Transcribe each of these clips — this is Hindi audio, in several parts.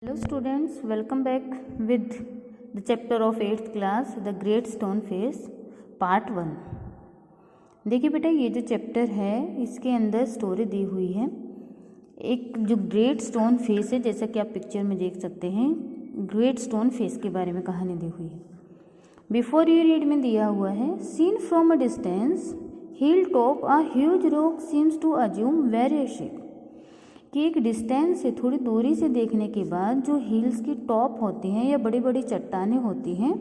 Hello students, welcome back with the chapter of 8th class, the Great Stone Face, part 1। देखिए बेटा, ये जो चैप्टर है इसके अंदर स्टोरी दी हुई है। एक जो ग्रेट स्टोन फेस है, जैसा कि आप पिक्चर में देख सकते हैं, ग्रेट स्टोन फेस के बारे में कहानी दी हुई है। बिफोर यू रीड में दिया हुआ है, seen from a distance hill top a huge rock seems to assume various shape, कि एक डिस्टेंस से थोड़ी दूरी से देखने के बाद जो हिल्स की टॉप होती हैं या बड़ी बड़ी चट्टानें होती हैं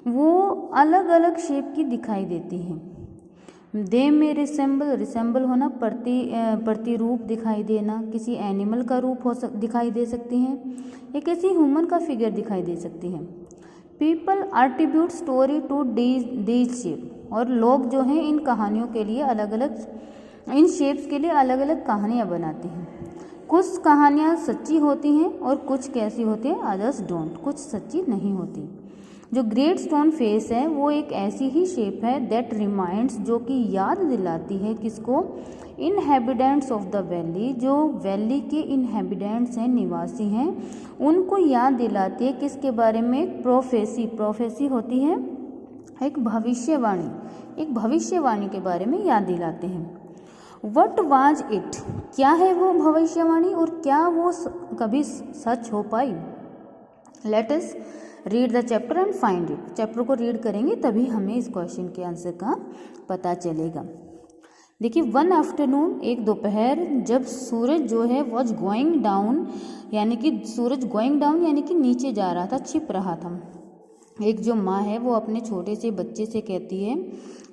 वो अलग अलग शेप की दिखाई देती हैं। दे में रिसेंबल होना, प्रतिरूप दिखाई देना, किसी एनिमल का रूप दिखाई दे सकती हैं या किसी ह्यूमन का फिगर दिखाई दे सकती हैं। People attribute story to these shape, और लोग जो हैं इन कहानियों के लिए अलग अलग, इन शेप्स के लिए अलग अलग कहानियाँ बनाते हैं। कुछ कहानियाँ सच्ची होती हैं और कुछ कैसी होती हैं, अदर्स डोंट, कुछ सच्ची नहीं होती। जो ग्रेट स्टोन फेस है वो एक ऐसी ही शेप है दैट रिमाइंड्स, जो कि याद दिलाती है किसको, इनहेबिटेंट्स ऑफ द वैली, जो वैली के इनहेबिटेंट्स हैं, निवासी हैं, उनको याद दिलाती है किसके बारे में, एक प्रोफेसी होती है, एक भविष्यवाणी के बारे में याद दिलाते हैं। वट वाज इट, क्या है वो भविष्यवाणी और क्या वो कभी सच हो पाई। Let us read the chapter and find it. Chapter को रीड करेंगे तभी हमें इस क्वेश्चन के आंसर का पता चलेगा। देखिए, वन आफ्टरनून, एक दोपहर, जब सूरज जो है वॉज गोइंग डाउन, यानी कि सूरज गोइंग डाउन यानी कि नीचे जा रहा था, छिप रहा था। एक जो माँ है वो अपने छोटे से बच्चे से कहती है,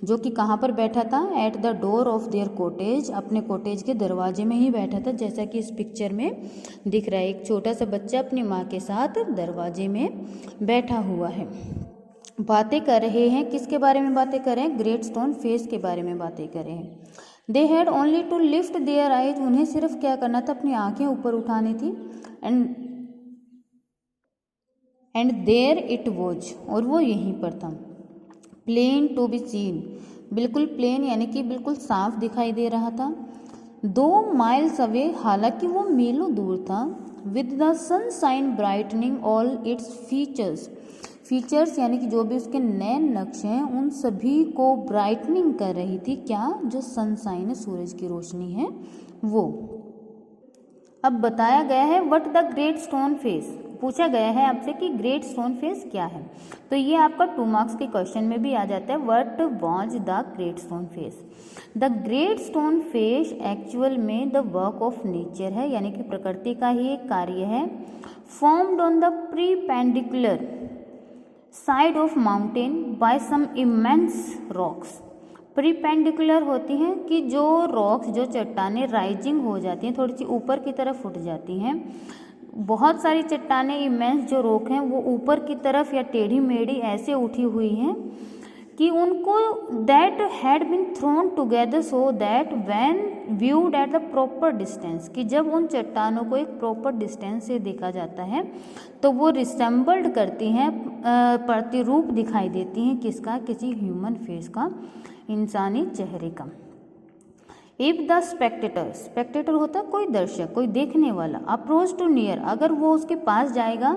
जो कि कहाँ पर बैठा था, at the door of their cottage, अपने कॉटेज के दरवाजे में ही बैठा था, जैसा कि इस पिक्चर में दिख रहा है। एक छोटा सा बच्चा अपनी माँ के साथ दरवाजे में बैठा हुआ है। बातें कर रहे हैं, किसके बारे में बातें कर रहे हैं, ग्रेट स्टोन फेस के बारे में बातें कर रहे हैं। They had only to lift their eyes, उन्हें सिर्फ क्या करना था, अपनी आंखें ऊपर उठानी थी। एंड देयर इट वॉज, और वो यहीं पर था। प्लेन टू बी सीन, बिल्कुल प्लेन यानी कि बिल्कुल साफ दिखाई दे रहा था। 2 माइल्स अवे, हालांकि वो मीलों दूर था। With the sunshine brightening all its features यानी कि जो भी उसके नैन नक्श हैं उन सभी को ब्राइटनिंग कर रही थी, क्या, जो सनशाइन है, सूरज की रोशनी है वो। अब बताया गया है what the great stone face, पूछा गया है आपसे कि ग्रेट स्टोन फेस क्या है, तो ये आपका 2 मार्क्स के क्वेश्चन में भी आ जाता है, what was the great stone face. The great stone face actual में द वर्क ऑफ नेचर है, यानी कि प्रकृति का ही एक कार्य है। Formed on the perpendicular side of mountain by some immense rocks. Perpendicular होती हैं कि जो रॉक्स, जो चट्टानें राइजिंग हो जाती हैं, थोड़ी सी ऊपर की तरफ उठ जाती हैं। बहुत सारी चट्टानें, इमेंस जो रॉक हैं वो ऊपर की तरफ या टेढ़ी मेढ़ी ऐसे उठी हुई हैं कि उनको that had been thrown together so that when viewed at the proper distance, कि जब उन चट्टानों को एक प्रॉपर डिस्टेंस से देखा जाता है तो वो रिसेंबल्ड करती हैं, प्रतिरूप दिखाई देती हैं, किसका, किसी ह्यूमन फेस का, इंसानी चेहरे का। इफ द स्पेक्टेटर होता है कोई दर्शक, कोई देखने वाला, अप्रोच टू नियर, अगर वो उसके पास जाएगा,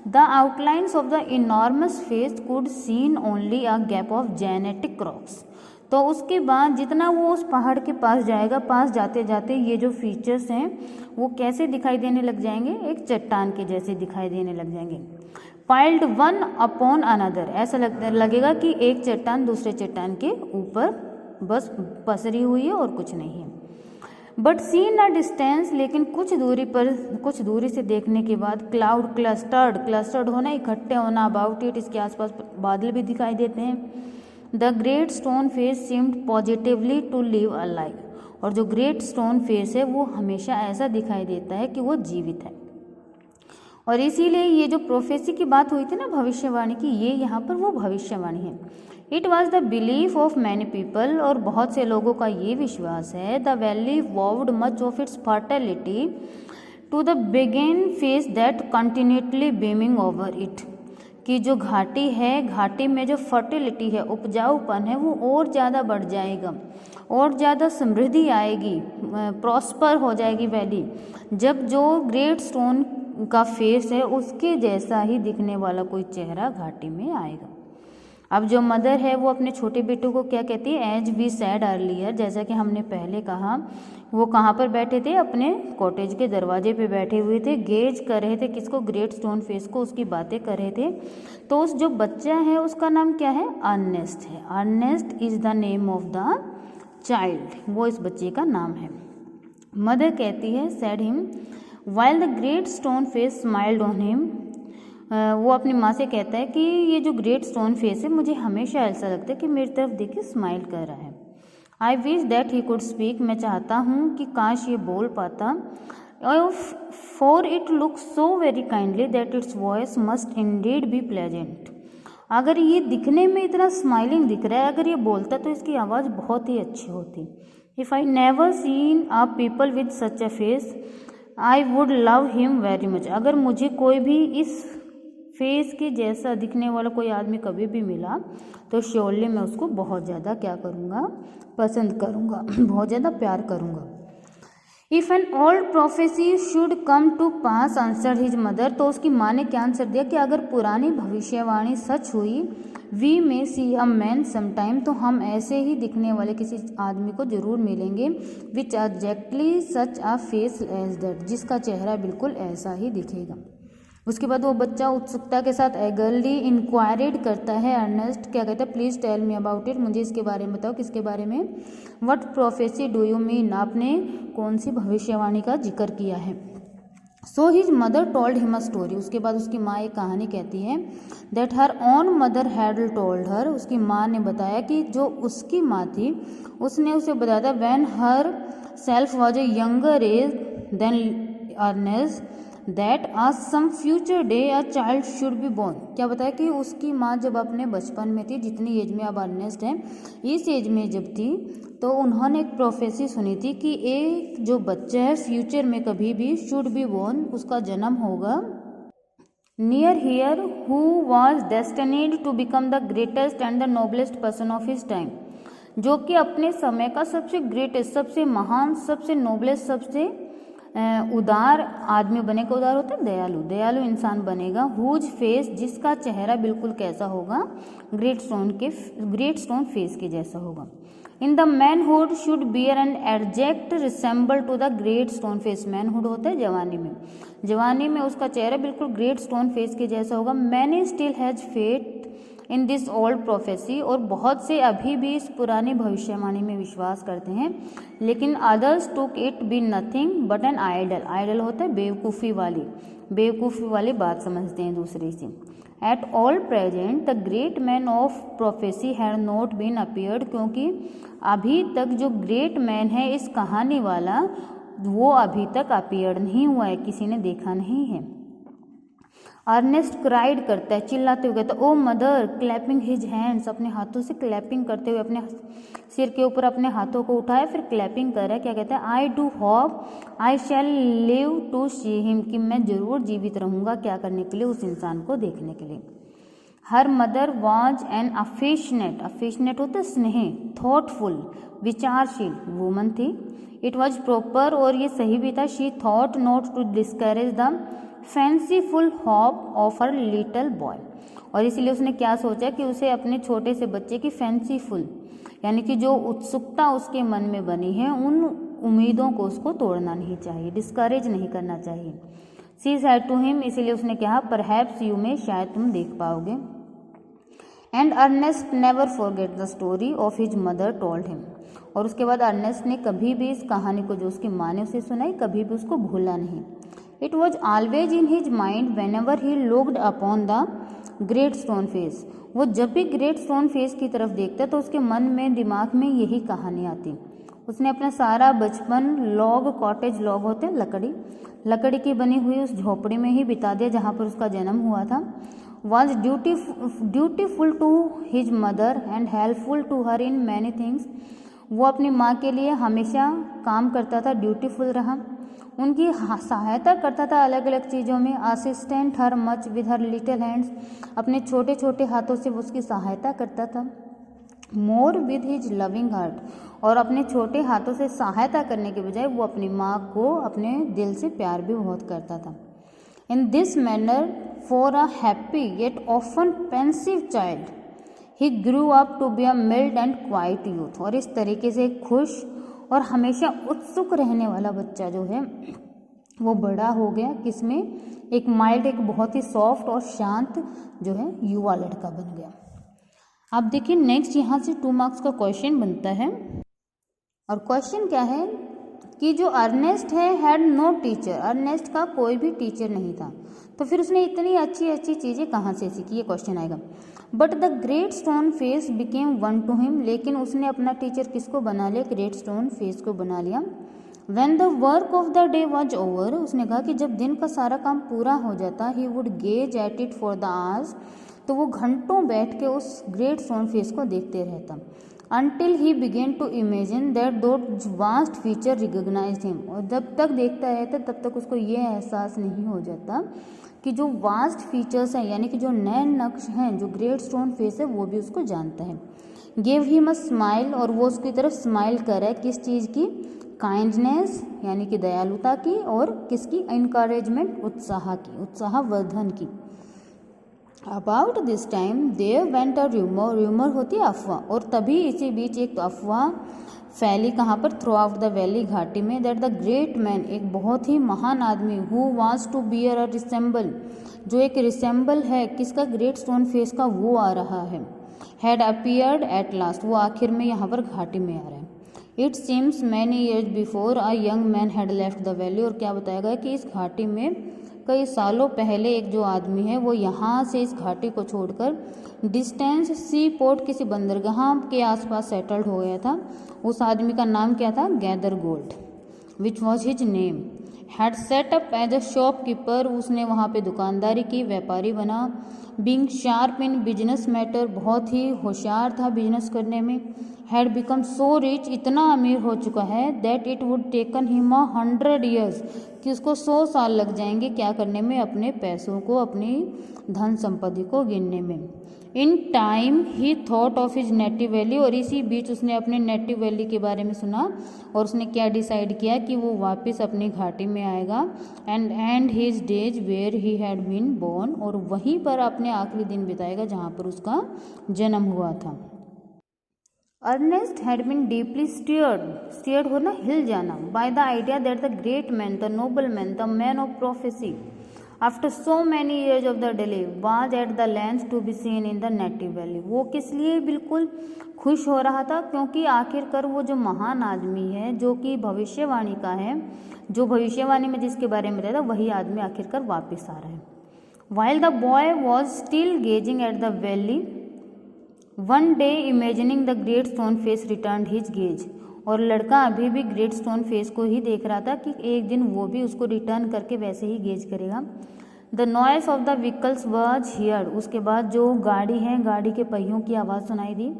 the outlines of the enormous face could seen only a gap of genetic rocks, तो उसके बाद जितना वो उस पहाड़ के पास जाएगा, पास जाते जाते ये जो फीचर्स हैं वो कैसे दिखाई देने लग जाएंगे, एक चट्टान के जैसे दिखाई देने लग जाएंगे। पाइल्ड वन अपॉन अनदर, ऐसा लगेगा कि एक चट्टान दूसरे चट्टान के ऊपर बस पसरी हुई है और कुछ नहीं है। बट सीन अ डिस्टेंस, लेकिन कुछ दूरी से देखने के बाद, क्लाउड क्लस्टर्ड होना, इकट्ठे होना, अबाउट इट, इसके आसपास बादल भी दिखाई देते हैं। The great stone face seemed positively to live a life, और जो ग्रेट स्टोन फेस है वो हमेशा ऐसा दिखाई देता है कि वो जीवित है। और इसीलिए ये जो प्रोफेसी की बात हुई थी ना, भविष्यवाणी की, ये यहाँ पर वो भविष्यवाणी है। It was the belief of many people, और बहुत से लोगों का ये विश्वास है, the valley owed much of its fertility to the benign face that continuously beaming over it, कि जो घाटी है, घाटी में जो फर्टिलिटी है, उपजाऊपन है, वो और ज़्यादा बढ़ जाएगा, और ज़्यादा समृद्धि आएगी, प्रॉस्पर हो जाएगी वैली, जब जो ग्रेट स्टोन का फेस है उसके जैसा ही दिखने वाला कोई चेहरा घाटी में आएगा। अब जो मदर है वो अपने छोटे बेटों को क्या कहती है, एज वी सैड अर्लियर, जैसा कि हमने पहले कहा, वो कहाँ पर बैठे थे, अपने कॉटेज के दरवाजे पे बैठे हुए थे, गेज कर रहे थे किसको, ग्रेट स्टोन फेस को, उसकी बातें कर रहे थे। तो उस जो बच्चा है उसका नाम क्या है, अर्नेस्ट है। Ernest is the name of the child, वो इस बच्चे का नाम है। मदर कहती है said him while the great stone face smiled on him, वो अपनी माँ से कहता है कि ये जो ग्रेट स्टोन फेस है मुझे हमेशा ऐसा लगता है कि मेरी तरफ देख के स्माइल कर रहा है। I wish that he could speak, मैं चाहता हूँ कि काश ये बोल पाता। For it look so very kindly that its voice must indeed be pleasant, अगर ये दिखने में इतना स्माइलिंग दिख रहा है, अगर ये बोलता तो इसकी आवाज़ बहुत ही अच्छी होती। If I never seen a people with such a face I would love him very much, अगर मुझे कोई भी इस फेस के जैसा दिखने वाला कोई आदमी कभी भी मिला तो श्योरली मैं उसको बहुत ज़्यादा क्या करूँगा, पसंद करूँगा, बहुत ज़्यादा प्यार करूँगा। If an old prophecy should come to pass answer his mother, तो उसकी माँ ने क्या आंसर दिया कि अगर पुरानी भविष्यवाणी सच हुई, we may see a man sometime, तो हम ऐसे ही दिखने वाले किसी आदमी को जरूर मिलेंगे, which exactly such a face as that, जिसका चेहरा बिल्कुल ऐसा ही दिखेगा। उसके बाद वो बच्चा उत्सुकता के साथ एगरली इंक्वायरिड करता है, अर्नेस्ट क्या कहता है, please tell me about it, मुझे इसके बारे में बताओ, किसके बारे में, what prophecy do you mean, आपने कौन सी भविष्यवाणी का जिक्र किया है। So his mother told him a story, उसके बाद उसकी माँ एक कहानी कहती है, that her own mother had told her, उसकी माँ ने बताया कि जो उसकी माँ थी उसने उसे बताया था, when her self was a younger age than Ernest, that at some future day a child should be born, क्या बताया कि उसकी माँ जब अपने बचपन में थी, जितनी एज में अब अर्नेस्ट है, इस एज में जब थी, तो उन्होंने एक प्रोफेसी सुनी थी कि एक जो बच्चा है फ्यूचर में कभी भी शुड बी बोर्न, उसका जन्म होगा near here, who was destined to become the greatest and the noblest person of his time, जो कि अपने समय का सबसे ग्रेटेस्ट, सबसे महान, सबसे नोबलेस्ट, सबसे उदार आदमी बनेगा। उदार होता है दयालु, दयालु इंसान बनेगा। हुज फेस, जिसका चेहरा बिल्कुल कैसा होगा, ग्रेट स्टोन फेस के जैसा होगा। In the manhood should bear an exact resemble to the great stone face, manhood होता है जवानी में, जवानी में उसका चेहरा बिल्कुल ग्रेट स्टोन फेस के जैसा होगा। Many still has faith in this old prophecy, और बहुत से अभी भी इस पुरानी भविष्यवाणी में विश्वास करते हैं, लेकिन others took it be nothing but an idle, idle होता है बेवकूफ़ी वाली बात समझते हैं दूसरे से। At all present the great man of prophecy had not been appeared, क्योंकि अभी तक जो ग्रेट मैन है इस कहानी वाला, वो अभी तक अपीयर्ड नहीं हुआ है, किसी ने देखा नहीं है। अर्नेस्ट क्राइड करता है, चिल्लाते हुए कहता है, ओ मदर, क्लैपिंग हिज हैंड्स, अपने हाथों से क्लैपिंग करते हुए अपने सिर के ऊपर अपने हाथों को उठाया, फिर क्लैपिंग कर रहा है। क्या कहता है, I do hope I shall live to see him, कि मैं जरूर जीवित रहूँगा, क्या करने के लिए, उस इंसान को देखने के लिए। हर मदर वॉज एन अफेशनेट होता है स्नेह, थॉटफुल विचारशील वुमन थी। इट वॉज प्रॉपर, और ये सही भी था, she thought not to discourage the fanciful hope of her little boy, और इसलिए उसने क्या सोचा कि उसे अपने छोटे से बच्चे की फैंसीफुल, यानी कि जो उत्सुकता उसके मन में बनी है, उन उम्मीदों को उसको तोड़ना नहीं चाहिए, डिस्करेज नहीं करना चाहिए। शी सेड टू हिम, इसीलिए उसने कहा, परहैप्स यू में, शायद तुम देख पाओगे। And Ernest never forget the story of his mother told him, और उसके बाद अर्नेस्ट ने कभी भी इस कहानी को जो उसकी माँ ने उसे सुनाई, कभी भी उसको भूला नहीं। It was always in his mind when ever he looked upon the great stone face, वो जब भी ग्रेट स्टोन फेस की तरफ देखता तो उसके मन में, दिमाग में यही कहानी आती। उसने अपना सारा बचपन कॉटेज लॉग होते हैं लकड़ी की बनी हुई उस झोपड़ी में ही बिता दिया जहाँ पर उसका जन्म हुआ था। Was dutiful to his mother and helpful to her in many things, वो अपनी माँ के लिए हमेशा काम करता था, ड्यूटीफुल रहा, उनकी सहायता करता था अलग अलग चीज़ों में। Assistant her much with her little hands, अपने छोटे छोटे हाथों से वो उसकी सहायता करता था। More with his loving heart, और अपने छोटे हाथों से सहायता करने के बजाय वो अपनी माँ को अपने दिल से प्यार भी बहुत करता था। In this manner for a happy yet often pensive child he grew up to be a mild and quiet youth. और इस तरीके से एक खुश और हमेशा उत्सुक रहने वाला बच्चा जो है वो बड़ा हो गया किसमें, एक माइल्ड, एक बहुत ही सॉफ्ट और शांत जो है युवा लड़का बन गया। आप देखिए नेक्स्ट यहाँ से 2 मार्क्स का क्वेश्चन बनता है और क्वेश्चन क्या है कि जो अर्नेस्ट है हैड नो टीचर, अर्नेस्ट का कोई भी टीचर नहीं था, तो फिर उसने इतनी अच्छी अच्छी चीज़ें कहाँ से सीखी, ये क्वेश्चन आएगा। But the great stone face became one two him, लेकिन उसने अपना टीचर किसको बना लिया, ग्रेट स्टोन फेस को बना लिया। When the work of the day was over, उसने कहा कि जब दिन का सारा काम पूरा हो जाता, he would gauge at it for the hours, तो वो घंटों बैठ के उस ग्रेट स्टोन फेस को देखते रहता। Until he began to imagine that those vast features recognized him, और जब तक देखता रहता तब तक उसको ये एहसास नहीं हो जाता कि जो वास्ट फीचर्स हैं यानी कि जो नए नक्श हैं, जो ग्रेट स्टोन फेस है वो भी उसको जानता है। गिव हिम अ स्माइल, और वो उसकी तरफ स्माइल कर रहा है, किस चीज़ की, काइंडनेस यानी कि दयालुता की, और किसकी, इनकरेजमेंट, उत्साह की, उत्साहवर्धन की। About this time there went a rumour, rumour होती है अफवाह, और तभी इसी बीच एक अफवाह फैली कहाँ पर, थ्रू आउट द वैली, घाटी में, दैट द ग्रेट मैन, एक बहुत ही महान आदमी, who was to bear a resemble, जो एक रिसेंबल है किसका, ग्रेट स्टोन फेस का, वो आ रहा है, हैड अपीयर्ड एट लास्ट, वो आखिर में यहाँ पर घाटी में आ रहा है। It seems many years before a young man had left the valley, और क्या बताया गया कि इस घाटी में कई सालों पहले एक जो आदमी है वो यहाँ से इस घाटी को छोड़कर डिस्टेंस सी पोर्ट, किसी बंदरगाह के आसपास सेटल्ड हो गया था। उस आदमी का नाम क्या था, Gather Gold, which was his name. Had set up as a shopkeeper, उसने वहाँ पे दुकानदारी की, व्यापारी बना। Being sharp in business matter, बहुत ही होशियार था बिजनेस करने में। हैड बिकम सो रिच, इतना अमीर हो चुका है, that it would taken him 100 years, कि उसको 100 साल लग जाएंगे क्या करने में, अपने पैसों को, अपनी धन संपत्ति को गिनने में। In time he thought of his native valley, और इसी बीच उसने अपने नेटिव वैली के बारे में सुना और उसने क्या डिसाइड किया कि वो वापस अपनी घाटी में आएगा, and his days where he had been born, और वहीं पर अपने आखिरी दिन बिताएगा जहाँ पर उसका जन्म हुआ था। Ernest had been deeply stirred होना, हिल जाना, by the idea that the great man, the noble man, the man of prophecy, after so many years of the delay, was at the length to be seen in the native valley. वो किस लिए बिल्कुल खुश हो रहा था, क्योंकि आखिरकार वो जो महान आदमी है, जो कि भविष्यवाणी का है, जो भविष्यवाणी में जिसके बारे में रहता, वही आदमी आखिरकार वापस आ रहा है। While the boy was still gazing at the valley, one day imagining the great stone face return his gaze, और लड़का अभी भी ग्रेट स्टोन फेस को ही देख रहा था कि एक दिन वो भी उसको रिटर्न करके वैसे ही गेज करेगा। The noise of the vehicles was heard, उसके बाद जो गाड़ी है, गाड़ी के पहियों की आवाज़ सुनाई दी।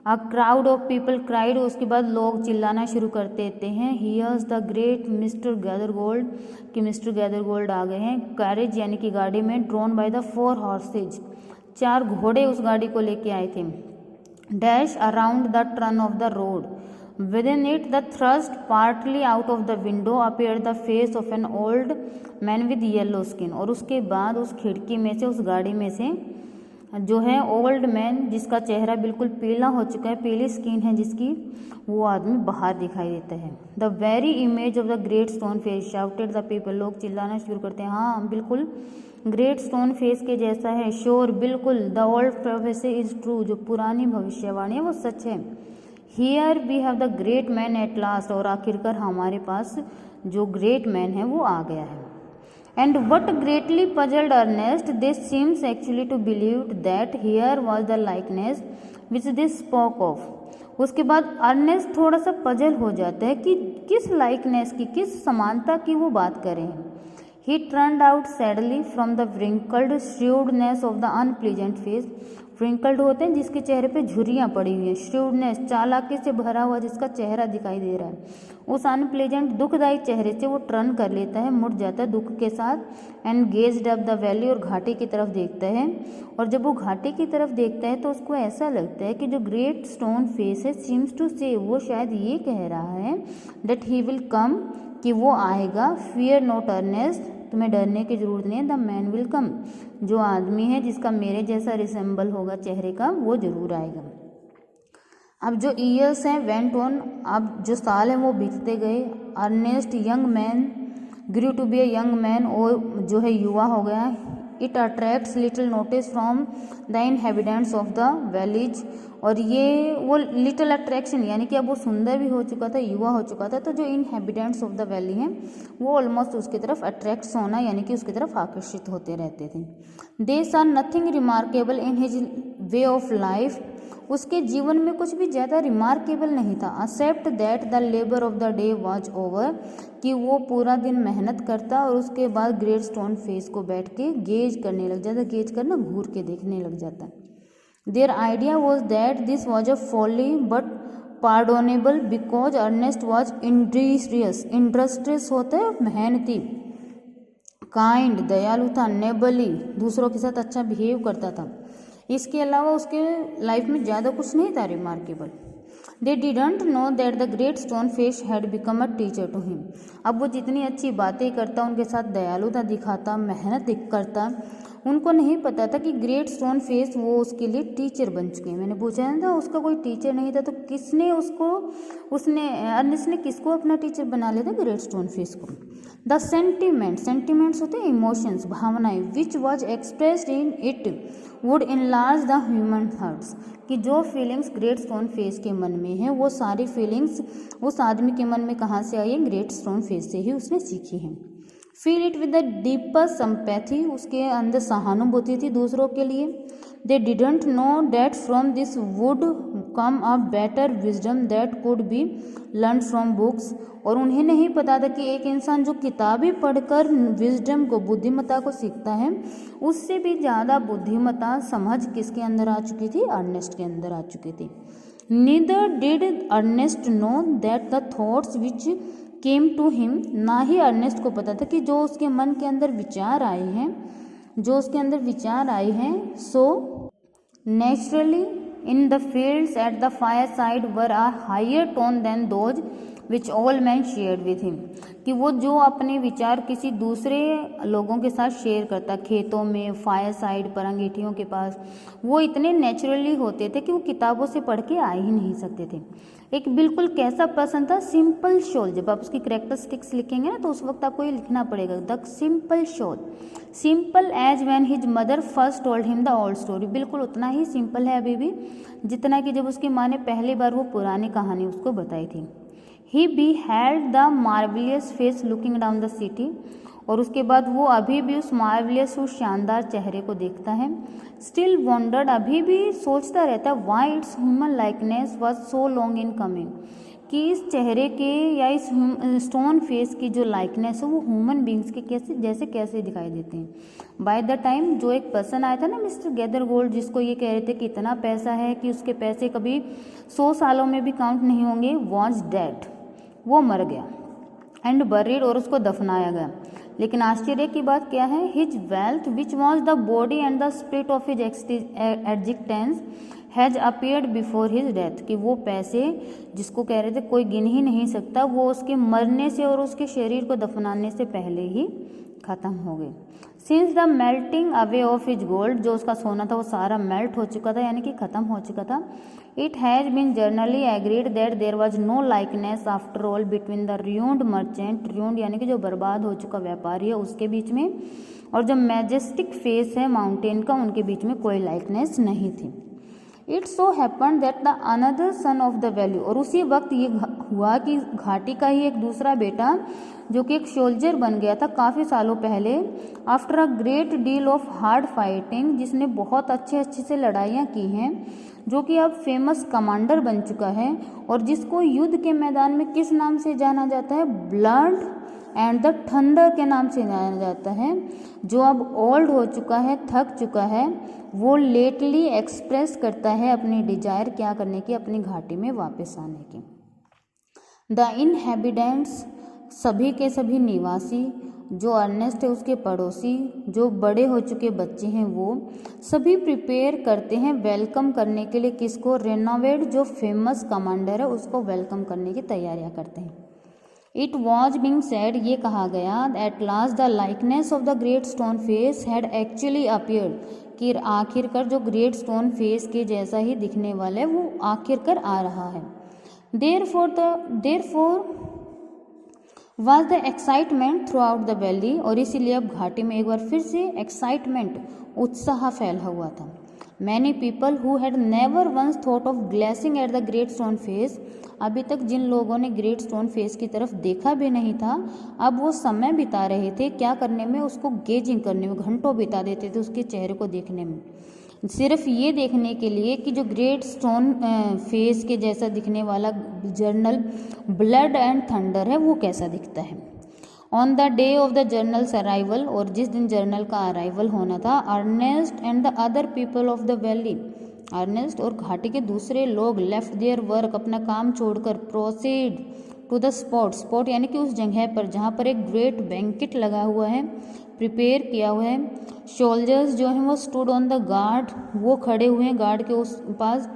A crowd of people cried, उसके बाद लोग चिल्लाना शुरू कर देते हैं। Here's the great mister Gathergold, कि मिस्टर गैदर गोल्ड आ गए हैं। कैरेज यानी कि गाड़ी में, ड्रोन बाय द 4 हॉर्सेज, 4 घोड़े उस गाड़ी को लेके आए थे। Dash around the turn off the road, with in it the thrust partly out of the window appear the face of an old man with yellow skin, और उसके बाद उस खिड़की में से, उस गाड़ी में से जो है ओल्ड मैन, जिसका चेहरा बिल्कुल पीला हो चुका है, पीली स्किन है जिसकी, वो आदमी बाहर दिखाई देता है। The very image of the great stone face shouted the people, लोग चिल्लाना शुरू करते हैं, हाँ बिल्कुल ग्रेट स्टोन फेस के जैसा है, श्योर बिल्कुल, the old prophecy is true, जो पुरानी भविष्यवाणी है वो सच है। Here we have the great man at last, और आखिरकार हमारे पास जो ग्रेट मैन है वो आ गया है। And what greatly puzzled Ernest, this seems actually to believe that here was the likeness which this spoke of. उसके बाद अर्नेस्ट थोड़ा सा पजल हो जाता है कि किस लाइकनेस की, किस समानता की वो बात कर रहे हैं। He turned out sadly from the wrinkled shrewdness of the unpleasant face. wrinkled होते हैं जिसके चेहरे पे झुर्रियाँ पड़ी हुई हैं, shrewdness चालाकी से भरा हुआ जिसका चेहरा दिखाई दे रहा है, उस unpleasant दुखदायी चेहरे से वो टर्न कर लेता है, मुड़ जाता है दुख के साथ, and gazed up the valley, और घाटी की तरफ देखता है। और जब वो घाटी की तरफ देखता है तो उसको ऐसा लगता है कि जो ग्रेट स्टोन फेस है, seems to say, वो शायद ये कह रहा है that he will come, कि वो आएगा, fear not अर्नेस्ट, तुम्हें डरने की जरूरत नहीं है, द मैन विल कम, जो आदमी है जिसका मेरे जैसा रिसेंबल होगा चेहरे का वो जरूर आएगा। अब जो ईयर्स हैं वेंट ऑन, अब जो साल हैं वो बीतते गए। Ernest young man grew to be a young man, और जो है युवा हो गया। It attracts little notice from the inhabitants of the valleys, और ये वो लिटिल अट्रैक्शन यानी कि अब वो सुंदर भी हो चुका था, युवा हो चुका था, तो जो इनहेबिटेंट्स ऑफ द वैली हैं वो ऑलमोस्ट उसकी तरफ अट्रैक्ट्स होना यानी कि उसकी तरफ आकर्षित होते रहते थे। They saw nothing remarkable in his way of life, उसके जीवन में कुछ भी ज़्यादा रिमार्केबल नहीं था। Except that the labour of the day was over, कि वो पूरा दिन मेहनत करता और उसके बाद ग्रेट स्टोन फेस को बैठ के गेज करने लग जाता, गेज करना घूर के देखने लग जाता। Their idea was that this was a folly but pardonable because Ernest was industrious होते मेहनती, काइंड दयालु था, नेबली दूसरों के साथ अच्छा बिहेव करता था। इसके अलावा उसके लाइफ में ज़्यादा कुछ नहीं था remarkable. They didn't know that the great stone face had become a teacher to him, अब वो जितनी अच्छी बातें करता, उनके साथ दयालुता दिखाता, मेहनत करता, उनको नहीं पता था कि ग्रेट स्टोन फेस वो उसके लिए टीचर बन चुके हैं। मैंने पूछा था उसका कोई टीचर नहीं था, तो किसने उसको अर्नेस्ट ने किसको अपना टीचर बना लिया था? ग्रेट स्टोन फेस को। द सेंटिमेंट्स होते हैं इमोशंस, भावनाएं, which was expressed in it would enlarge the human hearts, कि जो फीलिंग्स ग्रेट स्टोन फेस के मन में है वो सारी फीलिंग्स उस आदमी के मन में कहाँ से आई है? ग्रेट स्टोन फेस से ही उसने सीखी है। Feel it with the deepest sympathy, उसके अंदर सहानुभूति थी दूसरों के लिए। दे didn't know that from this would come a better wisdom that could be learn from books, और उन्हें नहीं पता था कि एक इंसान जो किताबें पढ़कर विजडम को, बुद्धिमत्ता को सीखता है, उससे भी ज़्यादा बुद्धिमत्ता समझ किसके अंदर आ चुकी थी? अर्नेस्ट के अंदर आ चुकी थी। Neither did Ernest know that the thoughts which came to him, ना ही अर्नेस्ट को पता था कि जो उसके मन के अंदर विचार आए हैं, so naturally in the fields at the fireside were a higher tone than those which all man shared with him, कि वो जो अपने विचार किसी दूसरे लोगों के साथ शेयर करता, खेतों में, फायर साइड पर, अंगीठियों के पास, वो इतने नेचुरली होते थे कि वो किताबों से पढ़ के आ ही नहीं सकते थे। एक बिल्कुल कैसा पर्सन था? Simple soul. जब आप उसकी कैरेक्टरिस्टिक्स लिखेंगे ना तो उस वक्त आपको ये लिखना पड़ेगा, the simple soul, simple as when his mother first told him the old story, बिल्कुल उतना ही सिंपल है अभी भी जितना कि जब उसकी माँ ने पहली बार वो पुरानी कहानी उसको बताई थी। He beheld the marvellous face looking down the city, और उसके बाद वो अभी भी उस मार्वलियस, उस शानदार चेहरे को देखता है। स्टिल वॉन्डर्ड, अभी भी सोचता रहता है, why it's human likeness was so long in coming, कि इस चेहरे के या इस स्टोन फेस की जो लाइकनेस है वो ह्यूमन बींग्स के कैसे दिखाई देते हैं। बाय द टाइम जो एक पर्सन आया था ना, मिस्टर गैदरगोल्ड, जिसको ये कह रहे थे कि इतना पैसा है कि उसके पैसे कभी 100 सालों में भी काउंट नहीं होंगे, वॉज डेड, वो मर गया, एंड बरीड, और उसको दफनाया गया। लेकिन आश्चर्य की बात क्या है? His wealth which was the body and the spirit of his existence has appeared before his death, कि वो पैसे जिसको कह रहे थे कोई गिन ही नहीं सकता, वो उसके मरने से और उसके शरीर को दफनाने से पहले ही खत्म हो गए। Since the melting away of his gold, जो उसका सोना था वो सारा मेल्ट हो चुका था यानी कि खत्म हो चुका था। It has been generally agreed that there was no likeness after all between the ruined merchant, ruined यानी कि जो बर्बाद हो चुका व्यापारी है उसके बीच में, और जो मैजेस्टिक फेस है माउंटेन का, उनके बीच में कोई लाइकनेस नहीं थी। It so happen that the another son of the valley, और उसी वक्त ये हुआ कि घाटी का ही एक दूसरा बेटा जो कि एक सोल्जर बन गया था काफ़ी सालों पहले, after a great deal of hard fighting, जिसने बहुत अच्छे से लड़ाइयाँ की हैं, जो कि अब फेमस कमांडर बन चुका है, और जिसको युद्ध के मैदान में किस नाम से जाना जाता है? ब्लड एंड द थंडर के नाम से जाना जाता है। जो अब ओल्ड हो चुका है, थक चुका है, वो लेटली एक्सप्रेस करता है अपनी डिजायर क्या करने की? अपनी घाटी में वापस आने की। द इनहेबिटेंट्स, सभी के सभी निवासी, जो अर्नेस्ट है उसके पड़ोसी, जो बड़े हो चुके बच्चे हैं, वो सभी प्रिपेयर करते हैं वेलकम करने के लिए किसको? रेनोवेट, जो फेमस कमांडर है उसको वेलकम करने की तैयारियां करते हैं। इट वॉज बिंग सेड, ये कहा गया, at last the likeness of the great stone face had actually appeared, कि आखिरकार जो ग्रेट स्टोन फेस के जैसा ही दिखने वाला है वो आखिरकार आ रहा है। Therefore was the excitement throughout the valley, और इसीलिए अब घाटी में एक बार फिर से एक्साइटमेंट, उत्साह फैला हुआ था। Many people who had never once thought of glancing at the great stone face, अभी तक जिन लोगों ने ग्रेट स्टोन फेस की तरफ देखा भी नहीं था, अब वो समय बिता रहे थे क्या करने में, उसको गेजिंग करने में, घंटों बिता देते थे उसके चेहरे को देखने में, सिर्फ ये देखने के लिए कि जो ग्रेट स्टोन फेस के जैसा दिखने वाला जर्नल ब्लड एंड थंडर है वो कैसा दिखता है। On the day of the general's arrival, और जिस दिन जर्नल का अराइवल होना था, Ernest and the other people of the valley, Ernest और घाटी के दूसरे लोग, लेफ्ट देयर वर्क, अपना काम छोड़कर, प्रोसीड टू द स्पॉट यानी कि उस जगह पर जहाँ पर एक ग्रेट बैंकेट लगा हुआ है, प्रिपेयर किया हुआ है। सोल्जर्स जो हैं वो स्टूड ऑन द गार्ड, वो खड़े हुए हैं गार्ड के उस पास।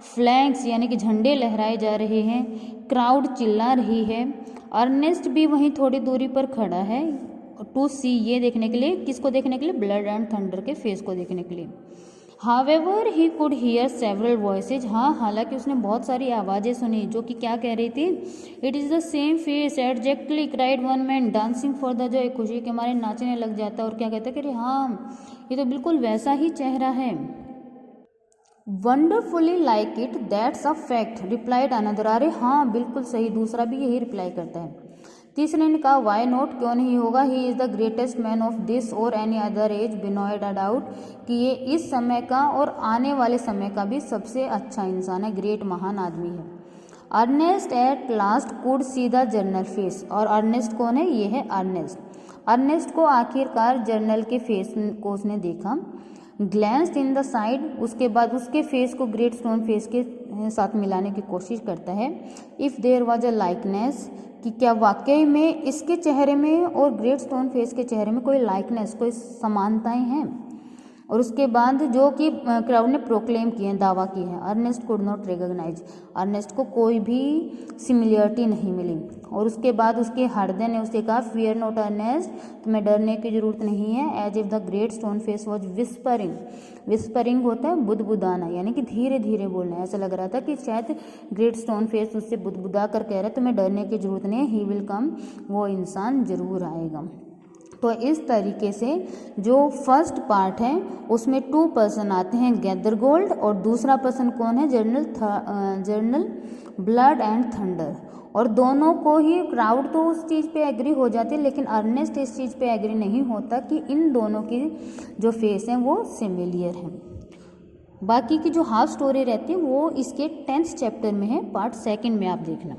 फ्लैग्स यानी कि झंडे लहराए जा रहे हैं। क्राउड चिल्ला रही है। अर्नेस्ट भी वहीं थोड़ी दूरी पर खड़ा है टू सी, ये देखने के लिए, किसको देखने के लिए, ब्लड एंड थंडर के फेस को देखने के लिए। However he could hear several voices, हाँ हालांकि उसने बहुत सारी आवाज़ें सुनी जो कि क्या कह रही थी, it is the same face exactly cried one man dancing for the Joy, खुशी के मारे नाचने लग जाता है और क्या कहता है कि हाँ ये तो बिल्कुल वैसा ही चेहरा है। Wonderfully like it, that's a fact, replied another, अरे हाँ बिल्कुल सही, दूसरा भी यही रिप्लाई करता है। तीसरे ने कहा वाई नॉट, क्यों नहीं होगा, he is the greatest man of this or any other age beyond a doubt, कि ये इस समय का और आने वाले समय का भी सबसे अच्छा इंसान है, ग्रेट महान आदमी है। Ernest at last could see the general face, और अर्नेस्ट कौन है, ये है अर्नेस्ट। अर्नेस्ट को आखिरकार जर्नल के फेस को उसने देखा। ग्लैंस्ड इन द साइड, उसके बाद उसके फेस को ग्रेट स्टोन फेस के साथ मिलाने की कोशिश करता है। If there was a likeness, कि क्या वाकई में इसके चेहरे में और ग्रेट स्टोन फेस के चेहरे में कोई लाइकनेस, कोई समानताएं हैं। और उसके बाद जो कि क्राउड ने प्रोक्लेम किए हैं, दावा की है, Ernest could not recognise, Ernest को कोई भी सिमिलरिटी नहीं मिली। और उसके बाद उसके हृदय ने उससे कहा फियर नॉट अर्नेस्ट, तुम्हें डरने की जरूरत नहीं है। As if the great stone face was whispering, whispering होता है बुदबुदाना, यानी कि धीरे धीरे बोलना। ऐसा लग रहा था कि शायद ग्रेट स्टोन फेस उससे बुदबुदा कर कह रहा है तुम्हें डरने की जरूरत नहीं है, ही विल कम, वो इंसान जरूर आएगा। तो इस तरीके से जो फर्स्ट पार्ट है उसमें 2 पर्सन आते हैं, गैदरगोल्ड, और दूसरा पर्सन कौन है, जर्नल ब्लड एंड थंडर। और दोनों को ही क्राउड तो उस चीज़ पे एग्री हो जाती है, लेकिन अर्नेस्ट इस चीज़ पे एग्री नहीं होता कि इन दोनों की जो फेस हैं वो सिमिलियर हैं। बाकी की जो हाफ स्टोरी रहती है वो इसके 10th चैप्टर में है, पार्ट 2 में आप देखना।